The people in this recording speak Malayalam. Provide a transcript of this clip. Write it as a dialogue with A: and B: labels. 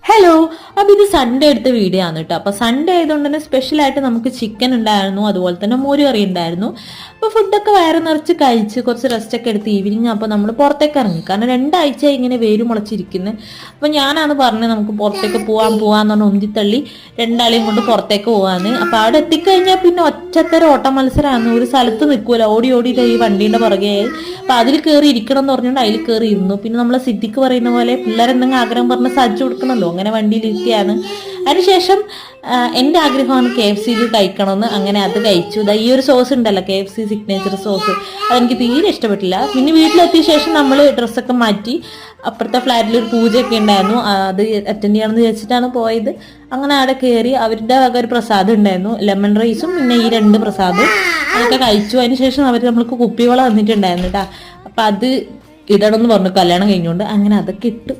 A: ഹലോ. അപ്പൊ ഇത് സൺഡേ എടുത്ത വീഡിയോ ആണ് കേട്ടോ. അപ്പൊ സൺഡേ ആയതുകൊണ്ട് തന്നെ സ്പെഷ്യൽ ആയിട്ട് നമുക്ക് ചിക്കൻ ഉണ്ടായിരുന്നു, അതുപോലെ തന്നെ മോര് കറി ഉണ്ടായിരുന്നു. അപ്പൊ ഫുഡൊക്കെ വയറ് നിറച്ച് കഴിച്ച് കുറച്ച് റെസ്റ്റ് ഒക്കെ എടുത്ത് ഈവനിങ് അപ്പൊ നമ്മൾ പുറത്തേക്ക് ഇറങ്ങി. കാരണം 2 ആഴ്ച ഇങ്ങനെ വേര് മുളച്ചിരിക്കുന്നത്. അപ്പൊ ഞാനാണ് പറഞ്ഞത് നമുക്ക് പുറത്തേക്ക് പോവാന്ന് പറഞ്ഞ് ഉന്തിത്തള്ളി രണ്ടാളെയും കൊണ്ട് പുറത്തേക്ക് പോവാന്ന്. അപ്പൊ അവിടെ എത്തിക്കഴിഞ്ഞാൽ പിന്നെ ഒറ്റത്തരം ഓട്ട മത്സരമാണ്. ഒരു സ്ഥലത്ത് നിൽക്കൂല, ഓടി ഓടി ഈ വണ്ടീന്റെ പുറകെ. അപ്പൊ അതിൽ കയറി ഇരിക്കണം എന്ന് പറഞ്ഞുകൊണ്ട് അതിൽ കയറി ഇരുന്നു. പിന്നെ നമ്മളെ സിദ്ദിഖ് പറയുന്ന പോലെ പിള്ളേരെന്തെങ്കിലും ആഗ്രഹം പറഞ്ഞ് സജ്ജ് കൊടുക്കണമല്ലോ, അങ്ങനെ വണ്ടിയിലിരിക്കുകയാണ്. അതിനുശേഷം എൻ്റെ ആഗ്രഹമാണ് KFC കഴിക്കണമെന്ന്. അങ്ങനെ അത് കഴിച്ചു. ഈ ഒരു സോസ് ഉണ്ടല്ലോ, KFC സിഗ്നേച്ചർ സോസ്, അതെനിക്ക് തീരെ ഇഷ്ടപ്പെട്ടില്ല. പിന്നെ വീട്ടിലെത്തിയ ശേഷം നമ്മൾ ഡ്രസ്സൊക്കെ മാറ്റി അപ്പുറത്തെ ഫ്ലാറ്റിൽ ഒരു പൂജയൊക്കെ ഉണ്ടായിരുന്നു, അത് അറ്റൻഡ് ചെയ്യണമെന്ന് വിചാരിച്ചിട്ടാണ് പോയത്. അങ്ങനെ അവിടെ കയറി അവരുടെ വക ഒരു പ്രസാദം ഉണ്ടായിരുന്നു, ലെമൺ റൈസും പിന്നെ ഈ 2 പ്രസാദവും അതൊക്കെ കഴിച്ചു. അതിനുശേഷം അവർ നമ്മൾക്ക് കുപ്പിവെള്ളം തന്നിട്ടുണ്ടായിരുന്നു കേട്ടോ. അപ്പം അത് ഇടണമെന്ന് പറഞ്ഞു കല്യാണം കഴിഞ്ഞുകൊണ്ട്. അങ്ങനെ അതൊക്കെ ഇട്ടു.